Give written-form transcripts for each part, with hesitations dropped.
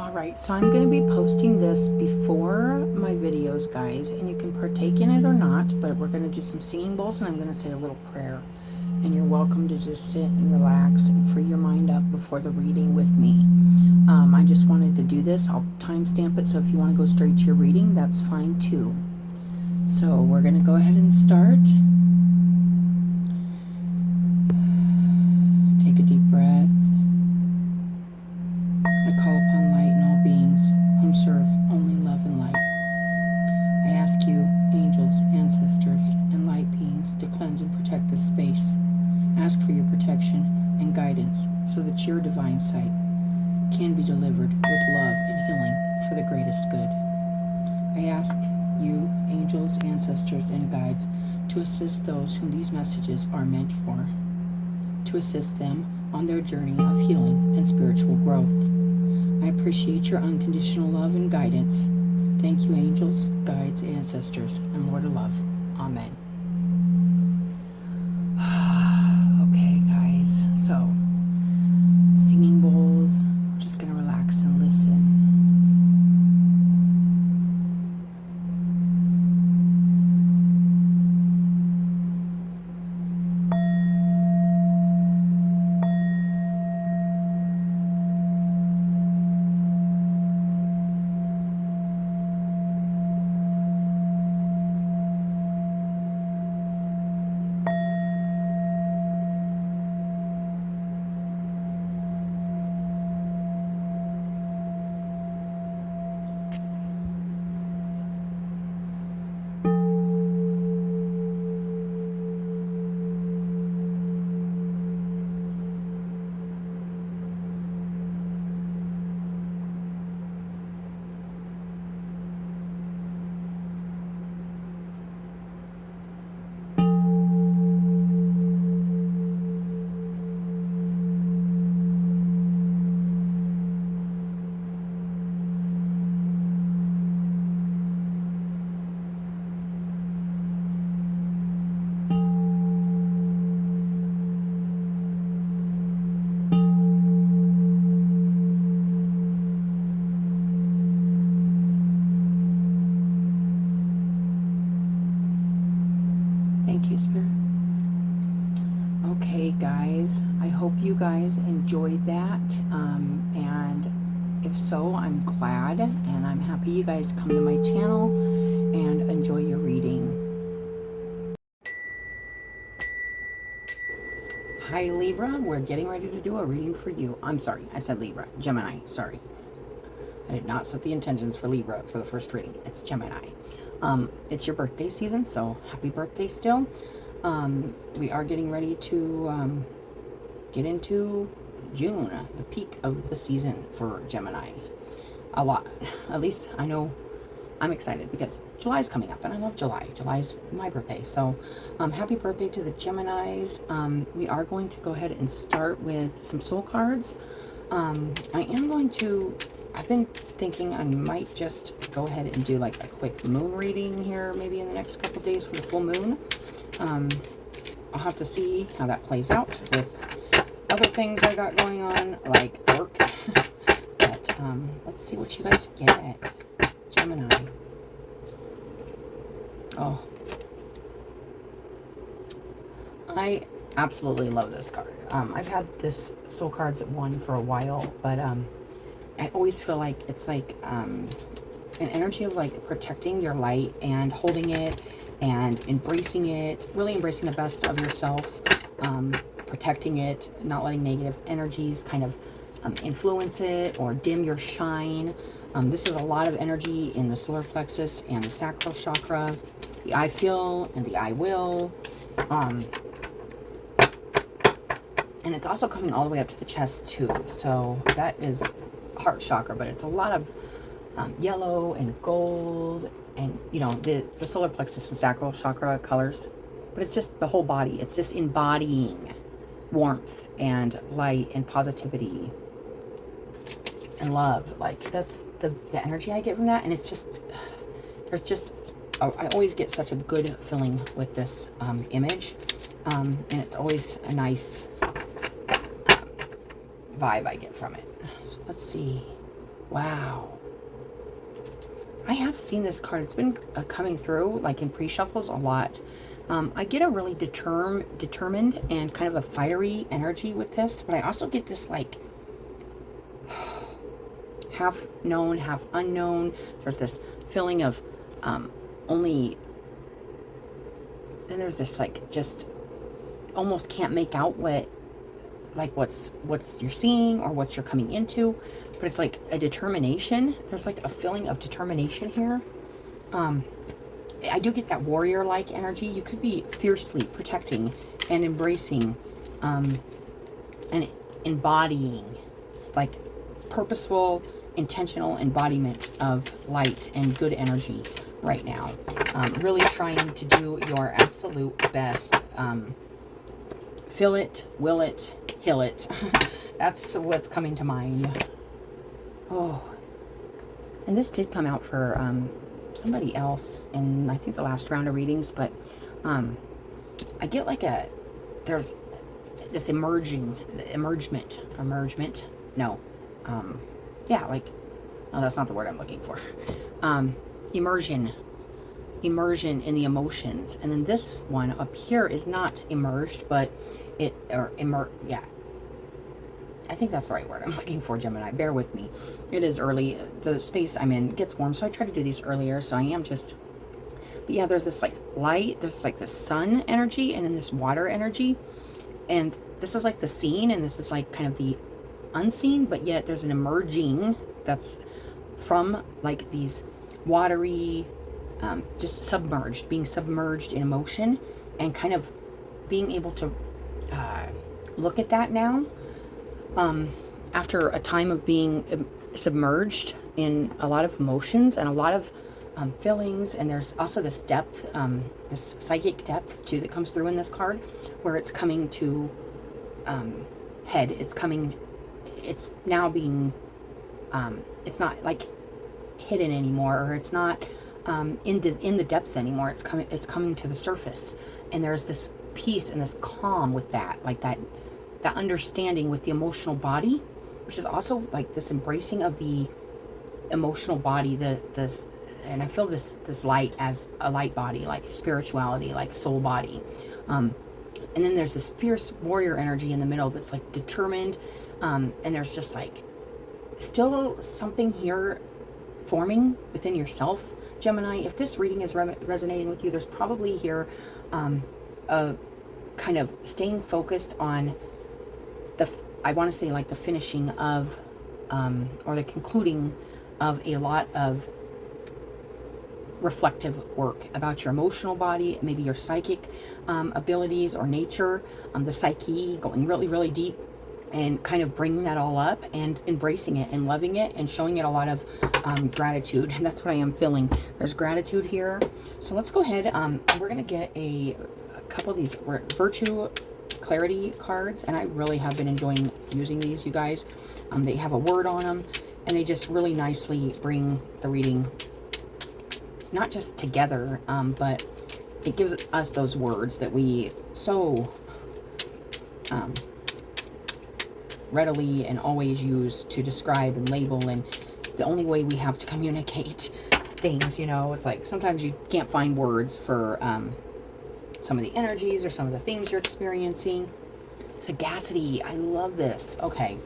Alright, so I'm going to be posting this before my videos, guys, and you can partake in it or not, but we're going to do some singing bowls and I'm going to say a little prayer. And you're welcome to just sit and relax and free your mind up before the reading with me. I just wanted to do this. I'll timestamp it, so if you want to go straight to your reading, that's fine too. So we're going to go ahead and start. Take a deep breath. I call upon light and all beings whom serve only love and light. I ask you, angels, ancestors, and light beings, to cleanse and protect this space. Ask for your protection and guidance so that your divine sight can be delivered with love and healing for the greatest good. I ask you, angels, ancestors, and guides, to assist those whom these messages are meant for, to assist them on their journey of healing and spiritual growth. I appreciate your unconditional love and guidance. Thank you, angels, guides, ancestors, and Lord of Love. Amen. Okay, guys, so singing bowls. I'm just going to relax and listen. Thank you, Spirit. Okay, guys, I hope you guys enjoyed that, and if so, I'm glad, and I'm happy you guys come to my channel and enjoy your reading. Hi, Libra. We're getting ready to do a reading for you. I'm sorry, I said Libra. Gemini, sorry. I did not set the intentions for Libra for the first reading. It's Gemini. It's your birthday season, so happy birthday still. We are getting ready to get into June, the peak of the season for Geminis. A lot. At least I know I'm excited because July's coming up and I love July. July's my birthday. So happy birthday to the Geminis. We are going to go ahead and start with some soul cards. I've been thinking I might just go ahead and do like a quick moon reading here maybe in the next couple days for the full moon. I'll have to see how that plays out with other things I got going on, like work. But let's see what you guys get. Gemini. Oh. I absolutely love this card. I've had this soul cards at one for a while, but I always feel like it's like an energy of like protecting your light and holding it and embracing it, really embracing the best of yourself, protecting it, not letting negative energies kind of influence it or dim your shine. This is a lot of energy in the solar plexus and the sacral chakra, the I feel and the I will. And it's also coming all the way up to the chest too. So that is heart chakra, but it's a lot of yellow and gold and, you know, the solar plexus and sacral chakra colors. But it's just the whole body. It's just embodying warmth and light and positivity and love. Like, that's the energy I get from that. And it's just, there's just, I always get such a good feeling with this image. And it's always a nice vibe I get from it. So let's see. Wow. I have seen this card. It's been coming through, like in pre-shuffles, a lot. I get a really determined and kind of a fiery energy with this, but I also get this like half known, half unknown. There's this feeling of only, then there's this like just almost can't make out what's you're seeing or what you're coming into, but it's like a determination. There's like a feeling of determination here. I do get that warrior-like energy. You could be fiercely protecting and embracing and embodying, like purposeful, intentional embodiment of light and good energy right now. Really trying to do your absolute best. Feel it, will it, heal it. That's what's coming to mind. Oh, and this did come out for somebody else in, I think, the last round of readings, but I get like there's this emergement, no, yeah, like, no, that's not the word I'm looking for. Immersion in the emotions. And then this one up here is not immersed, but yeah, I think that's the right word I'm looking for, Gemini. Bear with me. It is early. The space I'm in gets warm, so I try to do these earlier. So I am just, but yeah, there's this like light, there's like the sun energy, and then this water energy. And this is like the seen, and this is like kind of the unseen, but yet there's an emerging that's from like these watery, just submerged, being submerged in emotion, and kind of being able to look at that now. After a time of being submerged in a lot of emotions and a lot of feelings, and there's also this depth, this psychic depth too that comes through in this card, where it's coming to head. It's now being, it's not like hidden anymore, or it's not in the depths anymore. It's coming to the surface, and there's this peace and this calm with that, like that understanding with the emotional body, which is also like this embracing of the emotional body, this, and I feel this light as a light body, like spirituality, like soul body, and then there's this fierce warrior energy in the middle that's like determined, and there's just like still something here forming within yourself, Gemini. If this reading is resonating with you, there's probably here a kind of staying focused on I want to say like the finishing of or the concluding of a lot of reflective work about your emotional body, maybe your psychic abilities or nature, the psyche, going really, really deep and kind of bringing that all up and embracing it and loving it and showing it a lot of gratitude. And that's what I am feeling. There's gratitude here. So let's go ahead. We're going to get a couple of these virtue clarity cards, and I really have been enjoying using these, you guys. They have a word on them, and they just really nicely bring the reading not just together, but it gives us those words that we so readily and always use to describe and label, and the only way we have to communicate things, you know. It's like sometimes you can't find words for some of the energies or some of the things you're experiencing. Sagacity, I love this. Okay.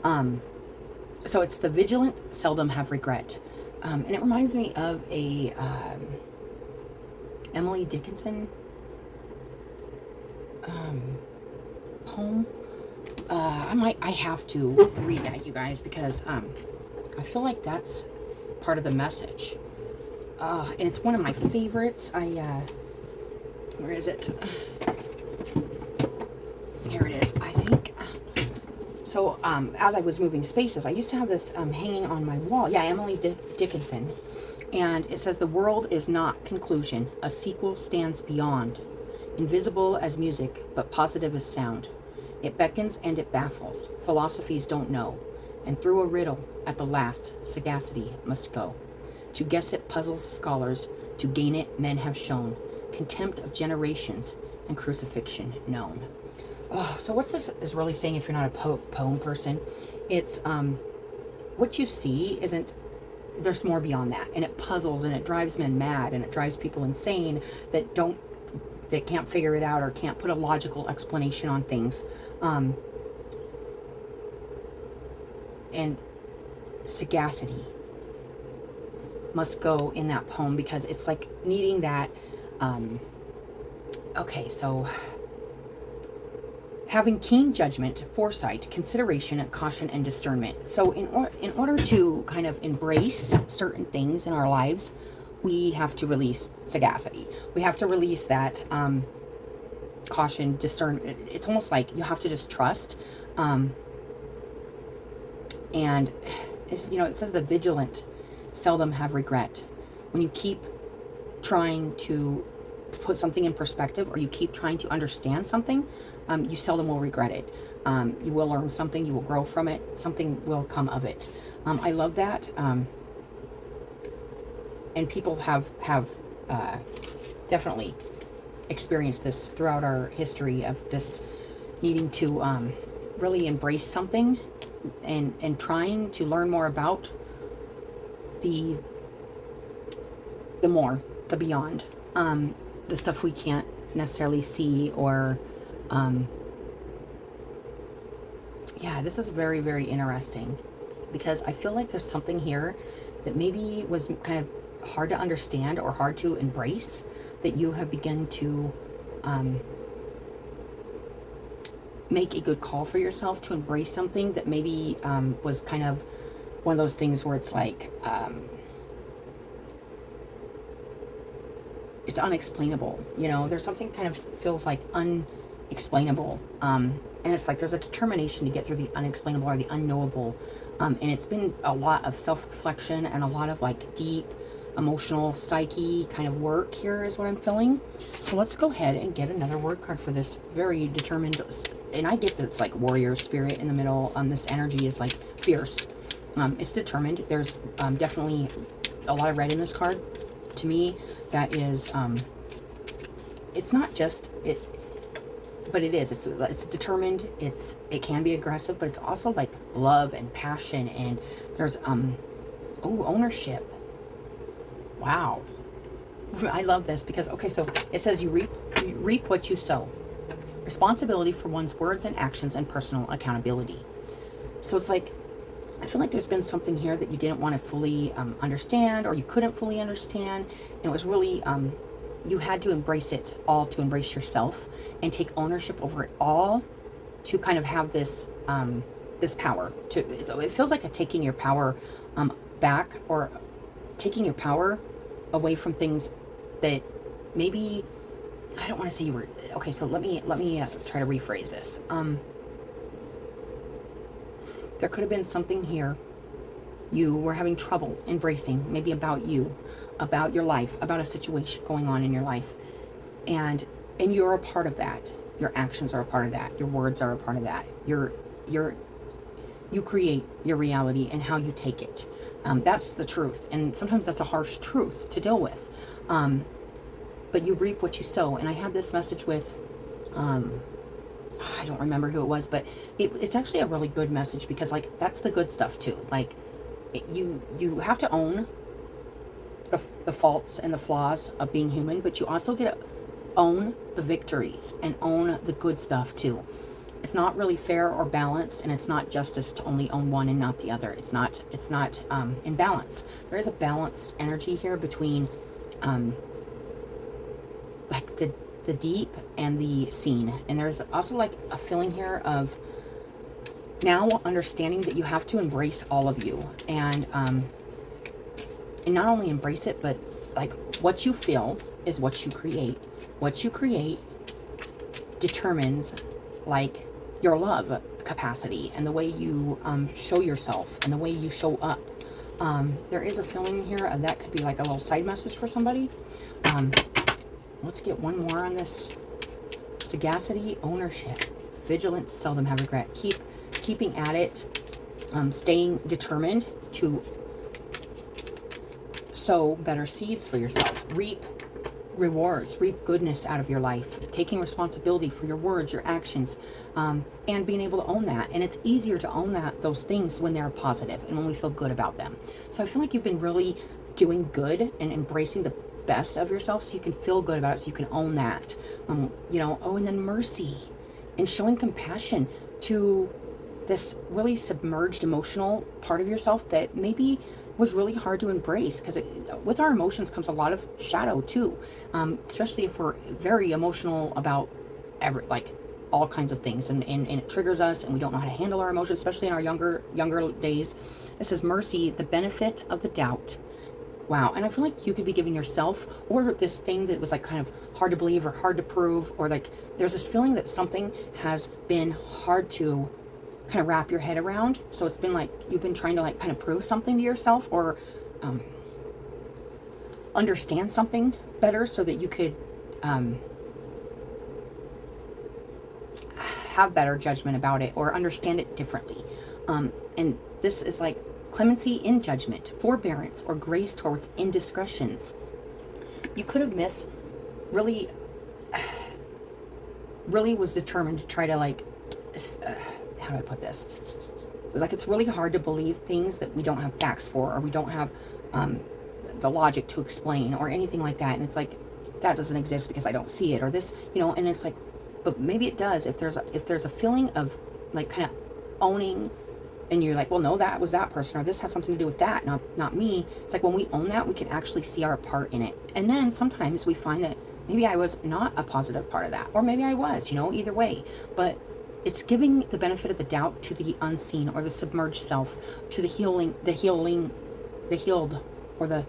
So it's the vigilant seldom have regret. And it reminds me of a Emily Dickinson poem. I have to read that, you guys, because I feel like that's part of the message. And it's one of my favorites. Where is it? Here it is, I think. So, as I was moving spaces, I used to have this hanging on my wall. Yeah, Emily Dickinson. And it says, the world is not conclusion. A sequel stands beyond. Invisible as music, but positive as sound. It beckons and it baffles. Philosophies don't know. And through a riddle, at the last, sagacity must go. To guess it puzzles scholars. To gain it, men have shown. Contempt of generations and crucifixion known. Oh, so what's this is really saying, if you're not a poem person? It's what you see isn't, there's more beyond that, and it puzzles and it drives men mad and it drives people insane that can't figure it out or can't put a logical explanation on things. And sagacity must go in that poem, because it's like needing that. Okay, so having keen judgment, foresight, consideration, caution, and discernment. So in order to kind of embrace certain things in our lives, we have to release sagacity. We have to release that caution, discernment. It's almost like you have to just trust. And it's, it says the vigilant seldom have regret. When you keep trying to put something in perspective, or you keep trying to understand something, you seldom will regret it. You will learn something, you will grow from it, something will come of it. I love that. And people have definitely experienced this throughout our history of this needing to really embrace something and trying to learn more about the beyond, the stuff we can't necessarily see, or this is very, very interesting, because I feel like there's something here that maybe was kind of hard to understand or hard to embrace, that you have begun to make a good call for yourself to embrace something that maybe was kind of one of those things where it's like it's unexplainable. There's something kind of feels like unexplainable, and it's like there's a determination to get through the unexplainable or the unknowable, and it's been a lot of self-reflection and a lot of like deep emotional psyche kind of work here is what I'm feeling. So let's go ahead and get another word card for this very determined, and I get that it's like warrior spirit in the middle. This energy is like fierce. It's determined. There's definitely a lot of red in this card. To me, that is it's not just it, but it is. It's determined. It can be aggressive, but it's also like love and passion, and there's ownership. Wow. I love this because, okay, so it says you reap what you sow. Responsibility for one's words and actions and personal accountability. So it's like, I feel like there's been something here that you didn't want to fully understand, or you couldn't fully understand. And it was really, you had to embrace it all, to embrace yourself and take ownership over it all, to kind of have this, this power. It feels like taking your power back, or taking your power away from things that maybe, I don't want to say you were, okay, so let me try to rephrase this. There could have been something here you were having trouble embracing, maybe about you, about your life, about a situation going on in your life, and you're a part of that. Your actions are a part of that. Your words are a part of that. You create your reality and how you take it. That's the truth, and sometimes that's a harsh truth to deal with. But you reap what you sow. And I had this message with, I don't remember who it was, but it's actually a really good message, because like that's the good stuff too. Like you have to own the faults and the flaws of being human, but you also get to own the victories and own the good stuff too. It's not really fair or balanced, and it's not justice to only own one and not the other. It's not in balance. There is a balanced energy here between like the deep and the seen. And there's also like a feeling here of now understanding that you have to embrace all of you, and not only embrace it, but like what you feel is what you create. What you create determines like your love capacity and the way you show yourself and the way you show up. There is a feeling here of that could be like a little side message for somebody. Let's get one more on this. Sagacity, ownership, vigilance, seldom have regret. Keeping at it, staying determined to sow better seeds for yourself. Reap rewards, reap goodness out of your life, taking responsibility for your words, your actions, and being able to own that. And it's easier to own those things when they're positive and when we feel good about them. So I feel like you've been really doing good and embracing the best of yourself so you can feel good about it, so you can own that. And then mercy and showing compassion to this really submerged emotional part of yourself that maybe was really hard to embrace, because with our emotions comes a lot of shadow too, especially if we're very emotional about all kinds of things, and it triggers us and we don't know how to handle our emotions, especially in our younger days. It says mercy, the benefit of the doubt. Wow. And I feel like you could be giving yourself, or this thing that was like kind of hard to believe or hard to prove, or like there's this feeling that something has been hard to kind of wrap your head around. So it's been like you've been trying to like kind of prove something to yourself, or understand something better so that you could have better judgment about it or understand it differently. And this is like clemency in judgment, forbearance, or grace towards indiscretions. You could have really was determined to try to how do I put this? Like, it's really hard to believe things that we don't have facts for, or we don't have the logic to explain, or anything like that. And it's like, that doesn't exist because I don't see it, or this, and it's like, but maybe it does. If there's a feeling of like kind of owning, and you're like, well, no, that was that person, or this has something to do with that, not me. It's like when we own that, we can actually see our part in it. And then sometimes we find that maybe I was not a positive part of that, or maybe I was, either way. But it's giving the benefit of the doubt to the unseen, or the submerged self, to the healed, or the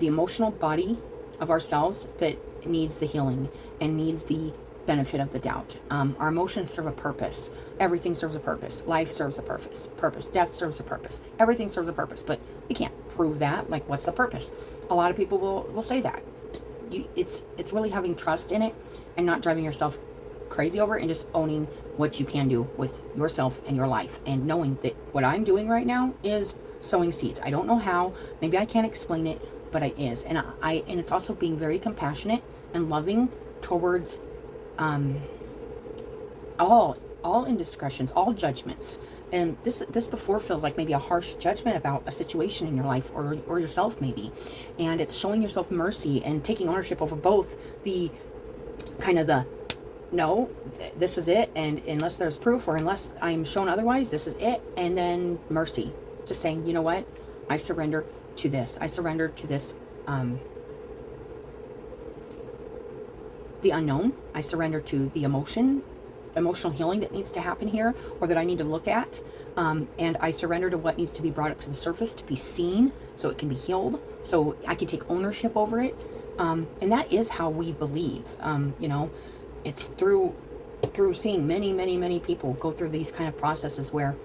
emotional body of ourselves that needs the healing and needs the benefit of the doubt. Our emotions serve a purpose. Everything serves a purpose. Life serves a purpose. Death serves a purpose. Everything serves a purpose. But we can't prove that. Like, what's the purpose? A lot of people will say that. It's really having trust in it and not driving yourself crazy over it, and just owning what you can do with yourself and your life, and knowing that what I'm doing right now is sowing seeds. I don't know how. Maybe I can't explain it, but it is. And it's also being very compassionate and loving towards all indiscretions, all judgments. And this before feels like maybe a harsh judgment about a situation in your life, or yourself maybe. And it's showing yourself mercy and taking ownership over both the kind of the, no, this is it, and unless there's proof, or unless I'm shown otherwise, this is it. And then mercy, just saying, you know what, I surrender to this. I surrender to this, the unknown. I surrender to the emotional healing that needs to happen here, or that I need to look at. And I surrender to what needs to be brought up to the surface, to be seen, so it can be healed, so I can take ownership over it. And that is how we believe. It's through seeing many people go through these kind of processes where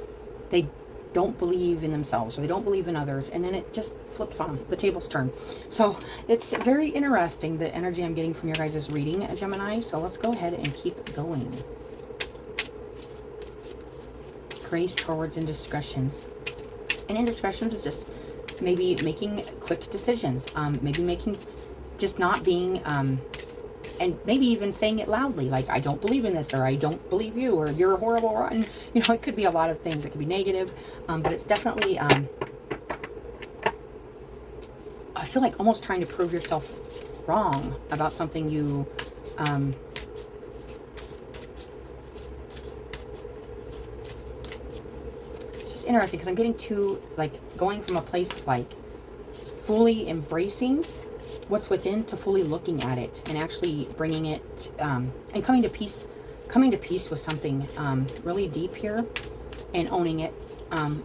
they don't believe in themselves, or they don't believe in others, and then it just flips on, the tables turn. So it's very interesting, the energy I'm getting from your guys' reading, Gemini. So let's go ahead and keep going. Grace towards indiscretions. And indiscretions is just maybe making quick decisions, just not being, and maybe even saying it loudly, like, I don't believe in this, or I don't believe you, or you're horrible, rotten. It could be a lot of things. It could be negative, but it's definitely, I feel like almost trying to prove yourself wrong about something you, it's just interesting, because I'm getting to, like, going from a place of, like, fully embracing what's within to fully looking at it and actually bringing it, and coming to peace with something really deep here, and owning it,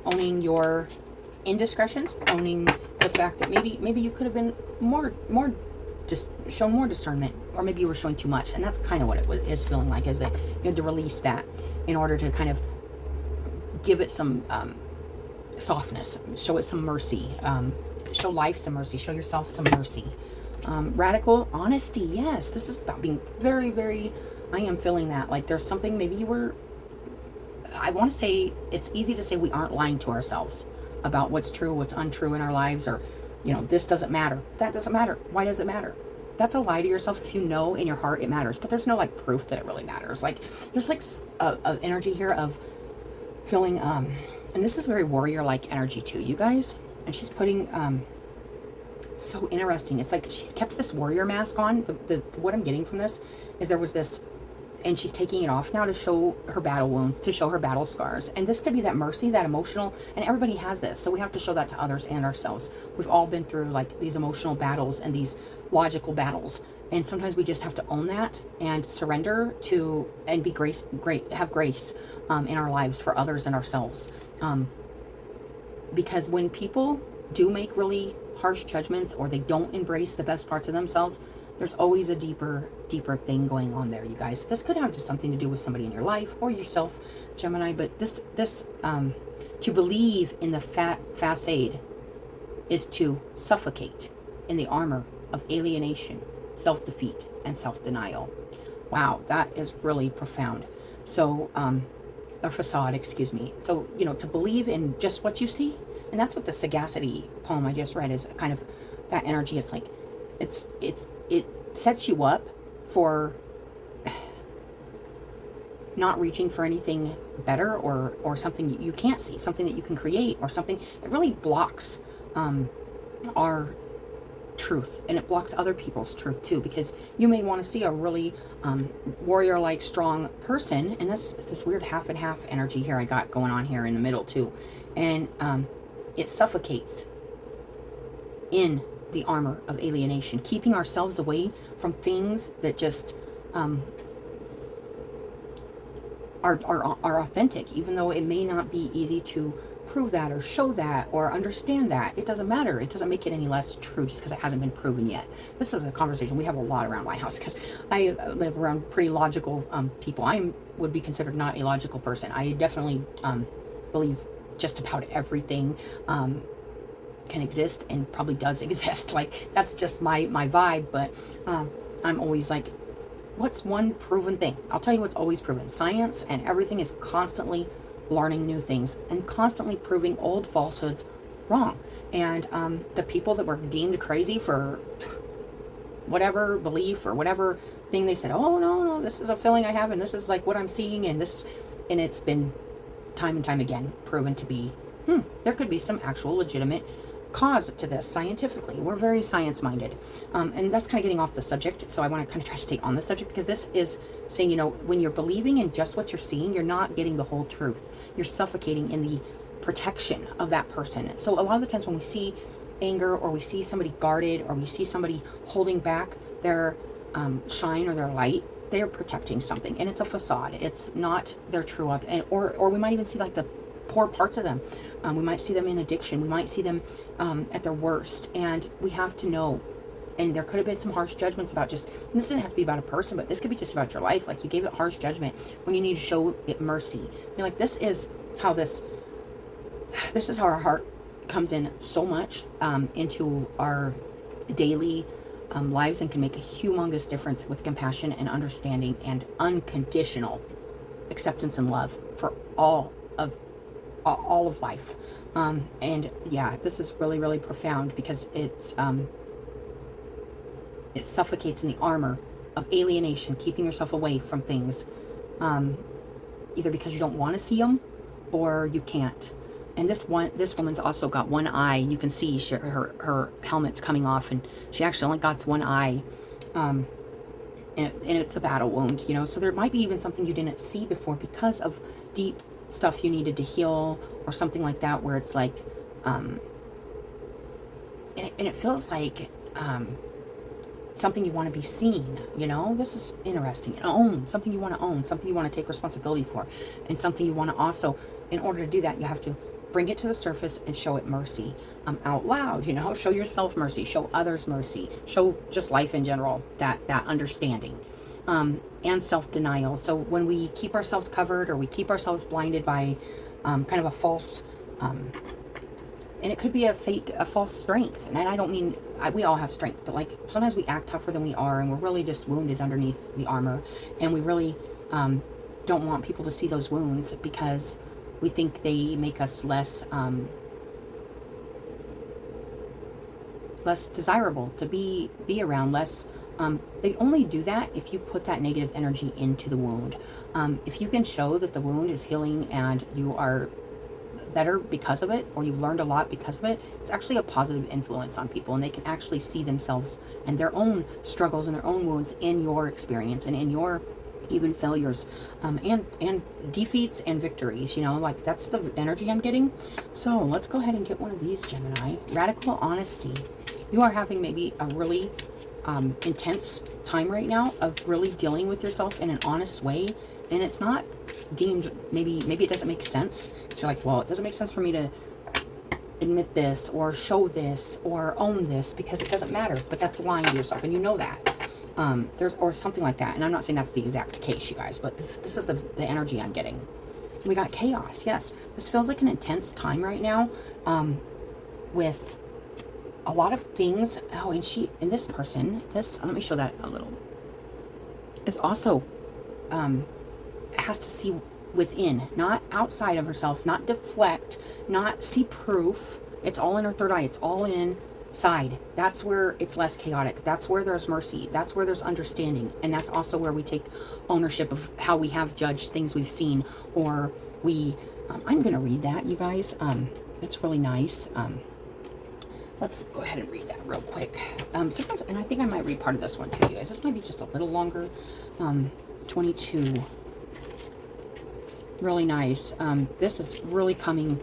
owning your indiscretions, owning the fact that maybe you could have been more just shown more discernment, or maybe you were showing too much. And that's kind of what it is feeling like, is that you had to release that in order to kind of give it some softness, show it some mercy, show life some mercy, show yourself some mercy. Radical honesty. Yes, this is about being very, very, I am feeling that. Like, there's something, maybe you were, I want to say, it's easy to say we aren't lying to ourselves about what's true, what's untrue in our lives, or this doesn't matter. That doesn't matter. Why does it matter? That's a lie to yourself if you know in your heart it matters, but there's no like proof that it really matters. Like there's like a energy here of feeling, and this is very warrior-like energy too, you guys. And she's putting, so interesting. It's like she's kept this warrior mask on. What I'm getting from this is there was this, and she's taking it off now to show her battle wounds, to show her battle scars. And this could be that mercy, that emotional, and everybody has this. So we have to show that to others and ourselves. We've all been through like these emotional battles and these logical battles. And sometimes we just have to own that and surrender to, and be have grace in our lives for others and ourselves. Because when people do make really harsh judgments, or they don't embrace the best parts of themselves, there's always a deeper thing going on there, you guys. This could have just something to do with somebody in your life or yourself, Gemini. But this to believe in the facade is to suffocate in the armor of alienation, self-defeat, and self-denial. Wow, that is really profound. So, or facade, excuse me. So, to believe in just what you see, and that's what the Sagacity poem I just read is, kind of that energy. It's like, it sets you up for not reaching for anything better, or something you can't see, something that you can create, or something. It really blocks our truth, and it blocks other people's truth too, because you may want to see a really warrior-like strong person, and that's this weird half and half energy here I got going on here in the middle too. And it suffocates in the armor of alienation, keeping ourselves away from things that just are authentic, even though it may not be easy to prove that or show that or understand that. It doesn't matter. It doesn't make it any less true just because it hasn't been proven yet. This is a conversation we have a lot around my house, because I live around pretty logical people. I would be considered not a logical person. I definitely believe just about everything can exist, and probably does exist. Like, that's just my vibe. But I'm always like, what's one proven thing? I'll tell you what's always proven. Science and everything is constantly learning new things and constantly proving old falsehoods wrong. And the people that were deemed crazy for whatever belief or whatever thing they said, oh no, this is a feeling I have, and this is like what I'm seeing, and it's been time and time again proven to be, there could be some actual legitimate cause to this scientifically. We're very science-minded, and that's kind of getting off the subject, so I want to kind of try to stay on the subject, because this is saying, when you're believing in just what you're seeing, you're not getting the whole truth. You're suffocating in the protection of that person. So a lot of the times when we see anger, or we see somebody guarded, or we see somebody holding back their shine or their light, they're protecting something, and it's a facade. It's not their true, or we might even see like the poor parts of them. We might see them in addiction. We might see them at their worst, and we have to know. And there could have been some harsh judgments about this didn't have to be about a person, but this could be just about your life. Like, you gave it harsh judgment when you need to show it mercy. You're like, this is how our heart comes in so much into our daily lives, and can make a humongous difference with compassion and understanding and unconditional acceptance and love for all of life. And yeah, this is really, really profound, because it suffocates in the armor of alienation, keeping yourself away from things, either because you don't want to see them or you can't. And this woman's also got one eye. You can see her helmet's coming off, and she actually only got one eye, and it's a battle wound, so there might be even something you didn't see before because of deep stuff you needed to heal, or something like that, where it's like and it feels like something you want to be seen. This is interesting. Something you want to own, something you want to take responsibility for, and something you want to also, in order to do that, you have to bring it to the surface and show it mercy out loud. Show yourself mercy, show others mercy, show just life in general that understanding. And self-denial. So when we keep ourselves covered, or we keep ourselves blinded by kind of a false, and it could be a false strength. And I don't mean, we all have strength, but like sometimes we act tougher than we are, and we're really just wounded underneath the armor, and we really don't want people to see those wounds, because we think they make us less less desirable to be around, less. They only do that if you put that negative energy into the wound. If you can show that the wound is healing and you are better because of it, or you've learned a lot because of it, it's actually a positive influence on people, and they can actually see themselves and their own struggles and their own wounds in your experience and in your even failures, and defeats and victories. Like, that's the energy I'm getting. So let's go ahead and get one of these, Gemini. Radical honesty. You are having maybe a really intense time right now of really dealing with yourself in an honest way, and it's not deemed, maybe it doesn't make sense. You're like, well, it doesn't make sense for me to admit this or show this or own this because it doesn't matter. But that's lying to yourself, and you know that. Or something like that. And I'm not saying that's the exact case, you guys, but this is the energy I'm getting. We got chaos. Yes, this feels like an intense time right now, with a lot of things. Oh, and this person, let me show that a little, is also has to see within, not outside of herself, not deflect, not see proof. It's all in her third eye. It's all inside. That's where it's less chaotic. That's where there's mercy. That's where there's understanding. And that's also where we take ownership of how we have judged things we've seen, or I'm going to read that, you guys. It's really nice. Let's go ahead and read that real quick. Sometimes, and I think I might read part of this one too, you guys. This might be just a little longer. 22. Really nice. This is really coming.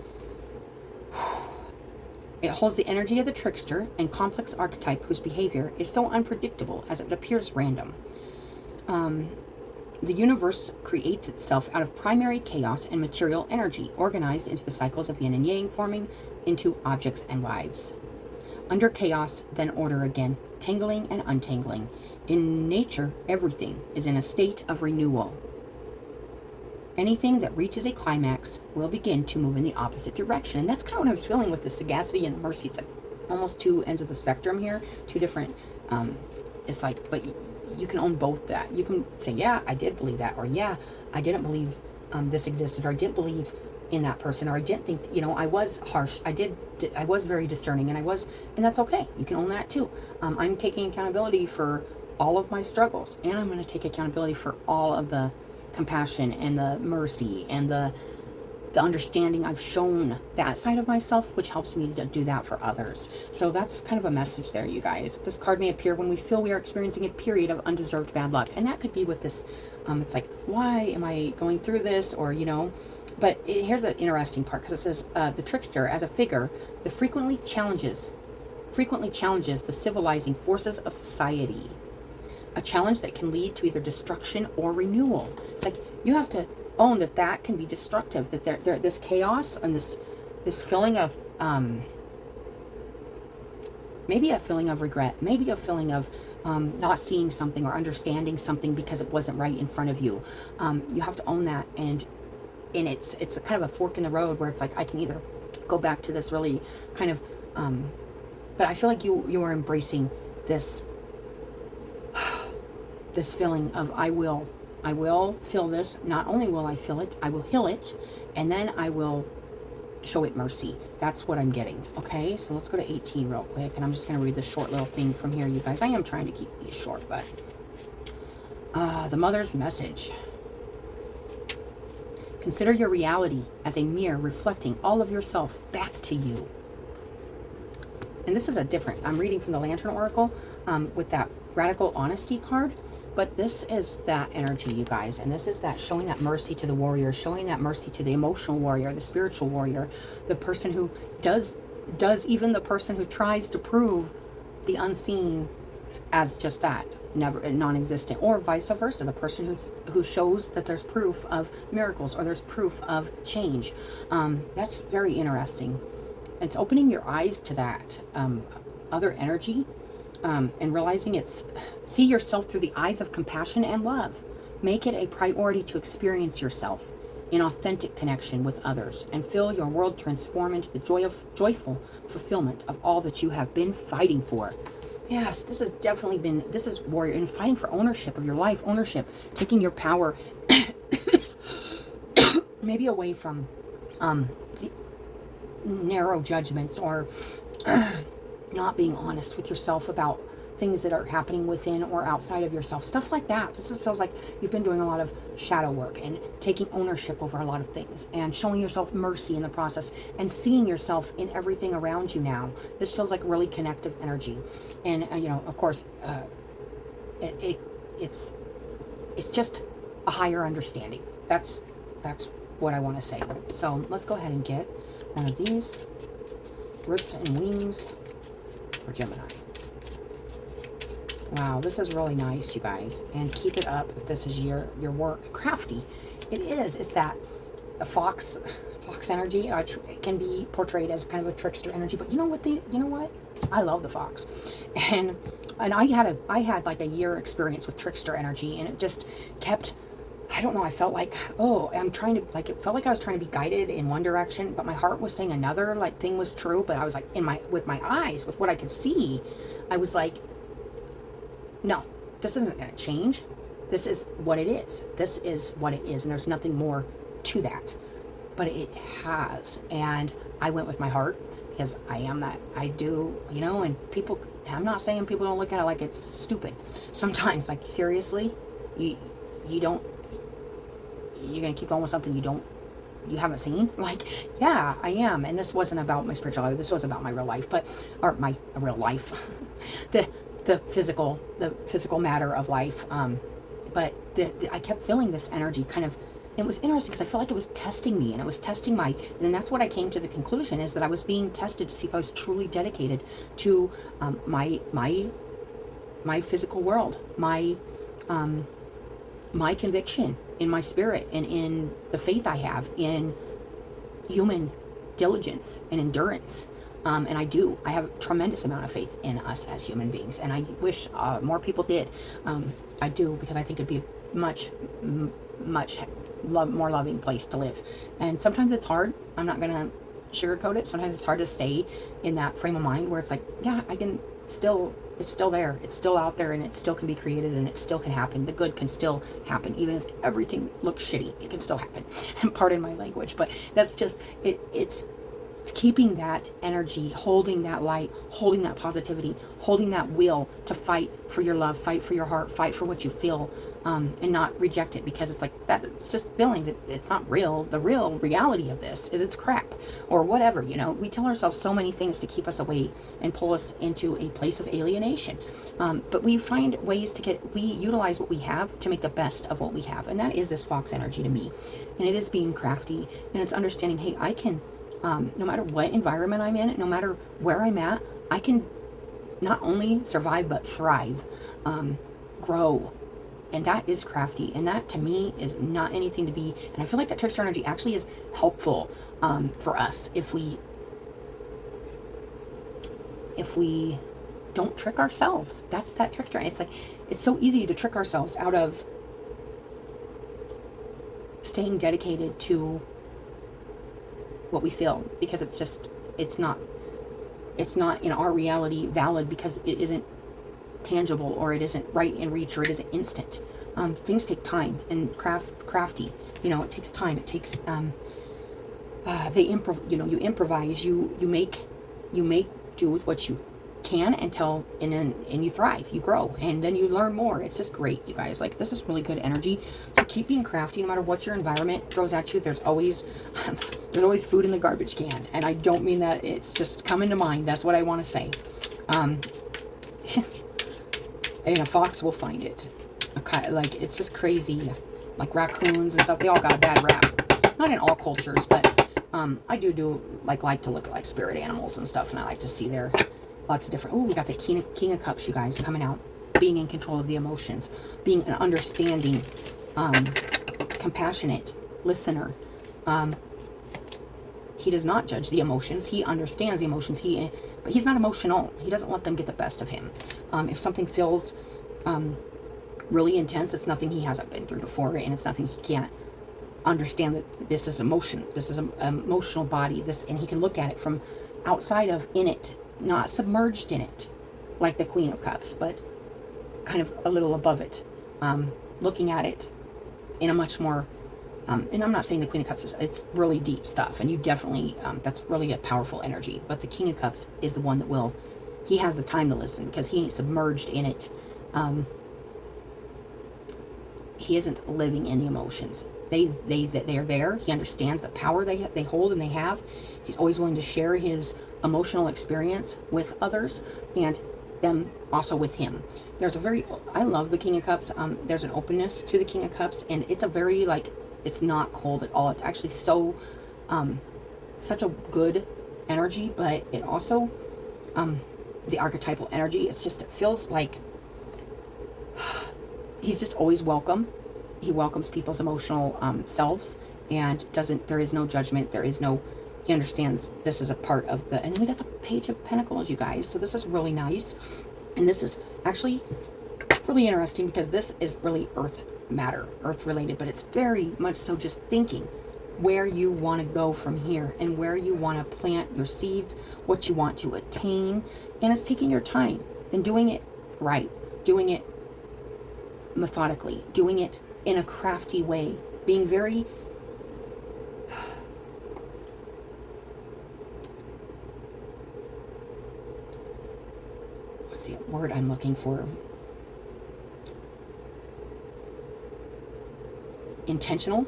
It holds the energy of the trickster and complex archetype whose behavior is so unpredictable as it appears random. The universe creates itself out of primary chaos and material energy, organized into the cycles of yin and yang, forming into objects and lives. Under chaos, then order again, tangling and untangling. In nature, everything is in a state of renewal. Anything that reaches a climax will begin to move in the opposite direction. And that's kind of what I was feeling with the sagacity and the mercy. It's like almost two ends of the spectrum here, two different, it's like, but you can own both that. You can say, yeah, I did believe that, or yeah, I didn't believe this existed, or I didn't believe in that person, or I didn't think, I was harsh. I was very discerning, and that's okay. You can own that too. I'm taking accountability for all of my struggles, and I'm going to take accountability for all of the compassion and the mercy and the understanding I've shown that side of myself, which helps me to do that for others. So that's kind of a message there, you guys. This card may appear when we feel we are experiencing a period of undeserved bad luck, and that could be with this. It's like, why am I going through this? Or but here's the interesting part, because it says the trickster as a figure that frequently challenges the civilizing forces of society. A challenge that can lead to either destruction or renewal. It's like you have to own that can be destructive, that there this chaos and this feeling of maybe a feeling of regret, maybe a feeling of not seeing something or understanding something because it wasn't right in front of you. You have to own that, and it's a kind of a fork in the road where it's like I can either go back to this really kind of but I feel like you are embracing this feeling of I will feel this. Not only will I feel it, I will heal it, and then I will show it mercy. That's what I'm getting. Okay, so let's go to 18 real quick, and I'm just going to read the short little thing from here, you guys. I am trying to keep these short, but the mother's message. Consider your reality as a mirror reflecting all of yourself back to you. And this is I'm reading from the Lantern Oracle with that Radical Honesty card. But this is that energy, you guys, and this is that showing that mercy to the warrior, showing that mercy to the emotional warrior, the spiritual warrior, the person who does even the person who tries to prove the unseen as just that, never non-existent, or vice versa, the person who shows that there's proof of miracles or there's proof of change. That's very interesting. It's opening your eyes to that other energy. And realizing see yourself through the eyes of compassion and love. Make it a priority to experience yourself in authentic connection with others, and feel your world transform into the joyful fulfillment of all that you have been fighting for. Yes, this has definitely been, this is warrior, and fighting for ownership of your life, ownership, taking your power maybe away from the narrow judgments or not being honest with yourself about things that are happening within or outside of yourself, stuff like that. This feels like you've been doing a lot of shadow work and taking ownership over a lot of things and showing yourself mercy in the process and seeing yourself in everything around you now. This feels like really connective energy. And you know, of course, it's just a higher understanding. That's what I want to say. So let's go ahead and get one of these roots and wings for Gemini. Wow, this is really nice, you guys. And keep it up if this is your work. Crafty. It is. It's that fox energy. It can be portrayed as kind of a trickster energy, but you know what? I love the fox. And I had like a year experience with trickster energy, and it just kept, I don't know, I felt like, oh, it felt like I was trying to be guided in one direction, but my heart was saying another like thing was true, but I was like with my eyes, with what I could see, I was like, no, this isn't going to change. This is what it is. This is what it is. And there's nothing more to that. But it has. And I went with my heart because I am that. I do, you know, and people, I'm not saying people don't look at it like it's stupid. Sometimes, like, seriously, you're going to keep going with something you haven't seen. Like, yeah, I am. And this wasn't about my spirituality. This was about my real life, or my real life. the physical matter of life. But I kept feeling this energy kind of, and it was interesting because I felt like it was testing me, and it was testing and that's what I came to the conclusion, is that I was being tested to see if I was truly dedicated to my physical world, my conviction in my spirit, and in the faith I have in human diligence and endurance. And I have a tremendous amount of faith in us as human beings, and I wish more people did. I do, because I think it'd be a much more loving place to live. And sometimes it's hard. I'm not gonna sugarcoat it. Sometimes it's hard to stay in that frame of mind where it's like, yeah, it's still there. It's still out there, and it still can be created, and it still can happen. The good can still happen, even if everything looks shitty. It can still happen. And pardon my language, but that's just it. It's keeping that energy, holding that light, holding that positivity, holding that will to fight for your love, fight for your heart, fight for what you feel, and not reject it, because it's like that. It's just feelings. It's not real. The real reality of this is it's crap, or whatever. You know, we tell ourselves so many things to keep us away and pull us into a place of alienation. But we find ways we utilize what we have to make the best of what we have, and that is this fox energy to me. And it is being crafty, and it's understanding, hey, I can. No matter what environment I'm in, no matter where I'm at, I can not only survive, but thrive, grow. And that is crafty. And that, to me, is not anything to be. And I feel like that trickster energy actually is helpful for us if we don't trick ourselves. That's that trickster. It's like, it's so easy to trick ourselves out of staying dedicated to what we feel, because it's not in our reality valid, because it isn't tangible, or it isn't right in reach, or it isn't instant. Things take time, and crafty, you know, it takes time. It takes you improvise, you make do with what you can and you thrive, you grow, and then you learn more. It's just great, you guys. Like, this is really good energy. So keep being crafty, no matter what your environment throws at you. There's always food in the garbage can, and I don't mean that. It's just coming to mind. That's what I want to say. And a fox will find it. Okay, like, it's just crazy. Like raccoons and stuff, they all got a bad rap. Not in all cultures, but I do like to look at like spirit animals and stuff, and I like to see their lots of different. Oh, we got the King of Cups, you guys, coming out. Being in control of the emotions, being an understanding, compassionate listener. He does not judge the emotions. He understands the emotions. But he's not emotional. He doesn't let them get the best of him. If something feels really intense, it's nothing he hasn't been through before, and it's nothing he can't understand, that this is emotion. This is an emotional body. And he can look at it from outside of, in it, not submerged in it, like the Queen of Cups, but kind of a little above it, looking at it in a much more, and I'm not saying the Queen of Cups it's really deep stuff, and you definitely, that's really a powerful energy, but the King of Cups is the one that will he has the time to listen because he ain't submerged in it. He isn't living in the emotions. They are there. He understands the power they hold and they have. He's always willing to share his emotional experience with others and them also with him. I love the King of Cups. There's an openness to the King of Cups, and it's a very, like, it's not cold at all. It's actually so, such a good energy, but it also, the archetypal energy, it feels like he's just always welcome. He welcomes people's emotional selves, and there is no judgment. He understands this is a part of and we got the Page of Pentacles, you guys. So this is really nice. And this is actually really interesting because this is really earth related, but it's very much so just thinking where you want to go from here and where you want to plant your seeds, what you want to attain. And it's taking your time and doing it right, doing it methodically, doing it in a crafty way, being very what's the word I'm looking for? Intentional.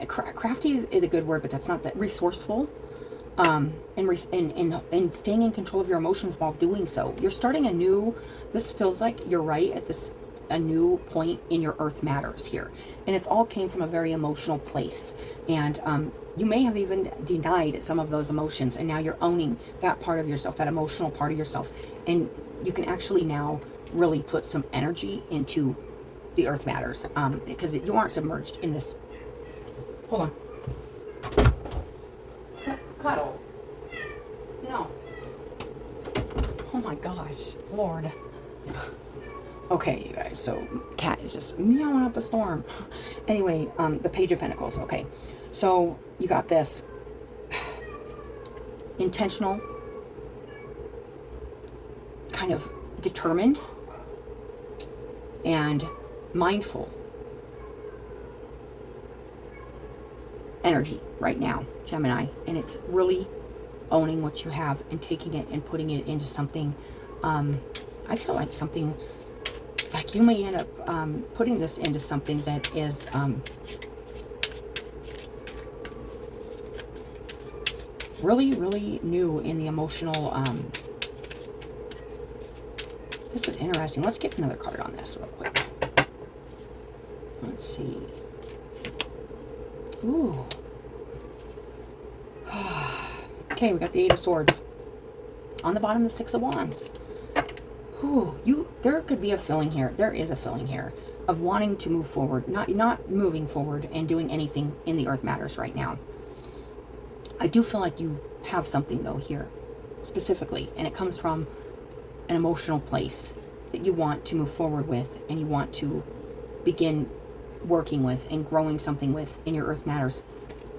Crafty is a good word, but that's not that. Resourceful. And staying in control of your emotions while doing so. You're starting this feels like you're right at a new point in your earth matters here. And it's all came from a very emotional place. And you may have even denied some of those emotions, and now you're owning that part of yourself, that emotional part of yourself. And you can actually now really put some energy into the earth matters, because you aren't submerged in this. Hold on. Cuddles. No. Oh my gosh, Lord. Okay, you guys, so cat is just meowing up a storm. Anyway, the Page of Pentacles. Okay, so you got this intentional, kind of determined, and mindful energy right now, Gemini, and it's really owning what you have and taking it and putting it into something. I feel like something like you may end up putting this into something that is really, really new in the emotional. This is interesting. Let's get another card on this real quick. Let's see. Ooh. Okay, we got the Eight of Swords. On the bottom, the Six of Wands. Ooh, there could be a feeling here. There is a feeling here of wanting to move forward, not moving forward and doing anything in the earth matters right now. I do feel like you have something though here, specifically, and it comes from an emotional place that you want to move forward with, and you want to begin working with and growing something with in your earth matters.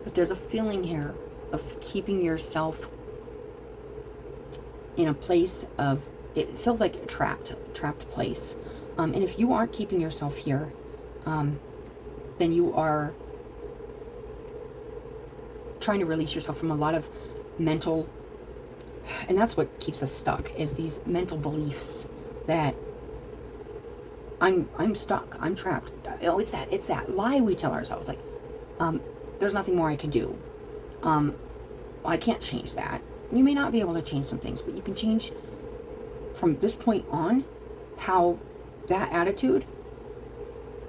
But there's a feeling here of keeping yourself in a place of, it feels like a trapped place. And if you aren't keeping yourself here, then you are trying to release yourself from a lot of mental, and that's what keeps us stuck, is these mental beliefs that I'm stuck, I'm trapped. Oh, it's that lie we tell ourselves, like, there's nothing more I can do. I can't change that. You may not be able to change some things, but you can change from this point on how that attitude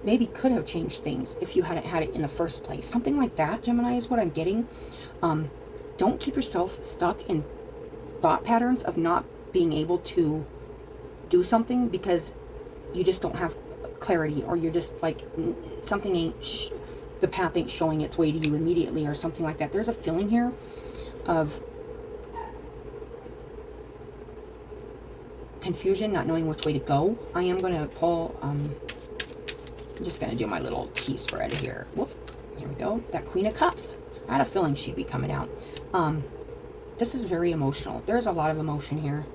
maybe could have changed things if you hadn't had it in the first place. Something like that, Gemini, is what I'm getting. Don't keep yourself stuck in thought patterns of not being able to do something because you just don't have clarity, or you're just like, something ain't, the path ain't showing its way to you immediately, or something like that. There's a feeling here of confusion, not knowing which way to go. I am going to pull, I'm just going to do my little tea spread here. Whoop, here we go. That Queen of Cups. I had a feeling she'd be coming out. This is very emotional. There's a lot of emotion here.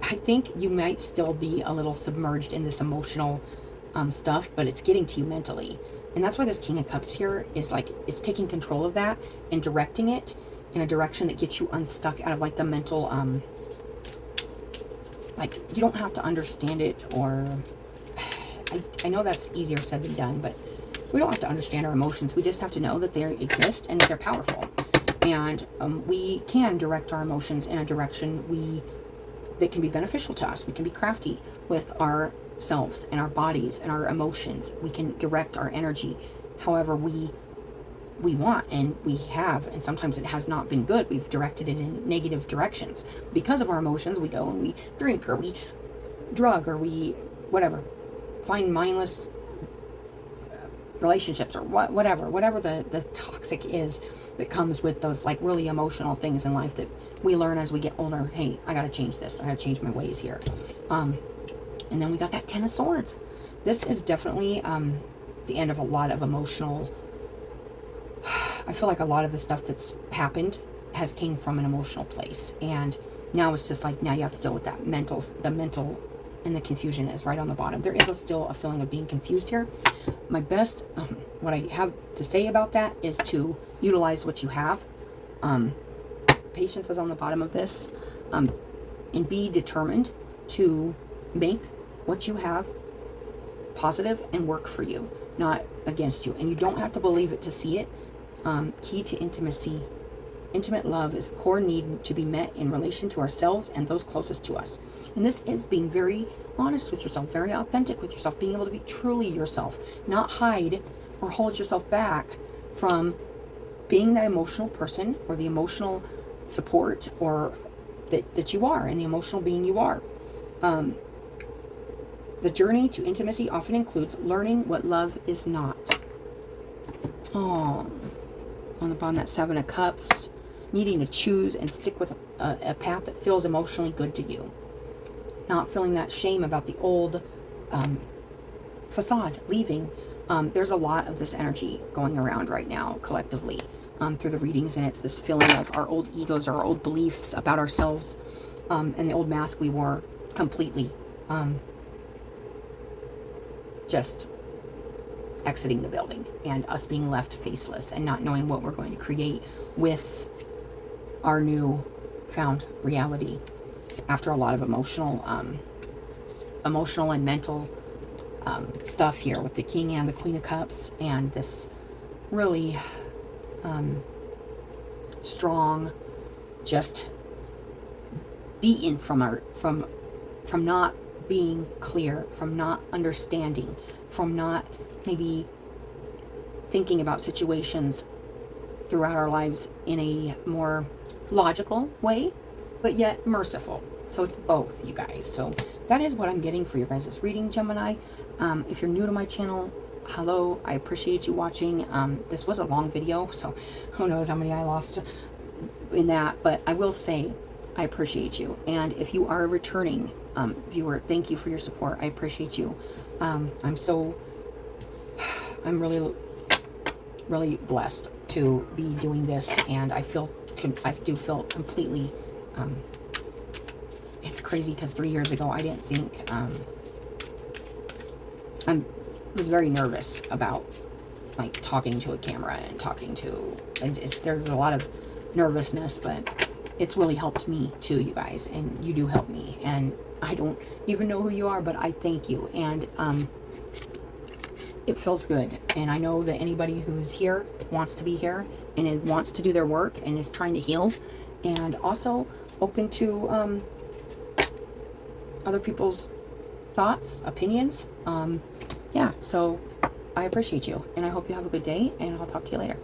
I think you might still be a little submerged in this emotional stuff, but it's getting to you mentally. And that's why this King of Cups here is like, it's taking control of that and directing it in a direction that gets you unstuck out of like the mental, like you don't have to understand it, or I know that's easier said than done, but we don't have to understand our emotions. We just have to know that they exist and that they're powerful. And we can direct our emotions in a direction that can be beneficial to us. We can be crafty with ourselves and our bodies and our emotions. We can direct our energy however we want, and we have, and sometimes it has not been good. We've directed it in negative directions. Because of our emotions, we go and we drink, or we drug, or we whatever, find mindless relationships, or whatever the toxic is that comes with those like really emotional things in life that we learn as we get older. Hey, I gotta change this. I gotta change my ways here. And then we got that 10 of Swords. This is definitely the end of a lot of emotional. I feel like a lot of the stuff that's happened has came from an emotional place, and now it's just like, now you have to deal with that the mental and the confusion is right on the bottom. There is still a feeling of being confused here. My best, what I have to say about that is to utilize what you have. Patience is on the bottom of this, and be determined to make what you have positive and work for you, not against you. And you don't have to believe it to see it. Key to intimacy. Intimate love is a core need to be met in relation to ourselves and those closest to us. And this is being very honest with yourself, very authentic with yourself, being able to be truly yourself, not hide or hold yourself back from being that emotional person or the emotional support or that you are, and the emotional being you are. The journey to intimacy often includes learning what love is not. Oh, on the bottom, that 7 of Cups, needing to choose and stick with a path that feels emotionally good to you. Not feeling that shame about the old facade, leaving. There's a lot of this energy going around right now collectively through the readings, and it's this feeling of our old egos, our old beliefs about ourselves, and the old mask we wore completely just exiting the building, and us being left faceless and not knowing what we're going to create with our new found reality after a lot of emotional and mental stuff here with the King and the Queen of Cups, and this really strong, just beaten from not being clear, from not understanding, from not maybe thinking about situations throughout our lives in a more logical way, but yet merciful. So it's both, you guys. So that is what I'm getting for your guys' reading, Gemini. If you're new to my channel, hello, I appreciate you watching. This was a long video, so who knows how many I lost in that, but I will say I appreciate you. And if you are a returning viewer, thank you for your support. I appreciate you. I'm really, really blessed to be doing this, and I do feel completely, it's crazy because 3 years ago I didn't think, I was very nervous about like talking to a camera and there's a lot of nervousness, but it's really helped me too, you guys, and you do help me, and I don't even know who you are, but I thank you, and it feels good. And I know that anybody who's here wants to be here and wants to do their work and is trying to heal, and also open to other people's thoughts, opinions. Yeah, so I appreciate you, and I hope you have a good day, and I'll talk to you later.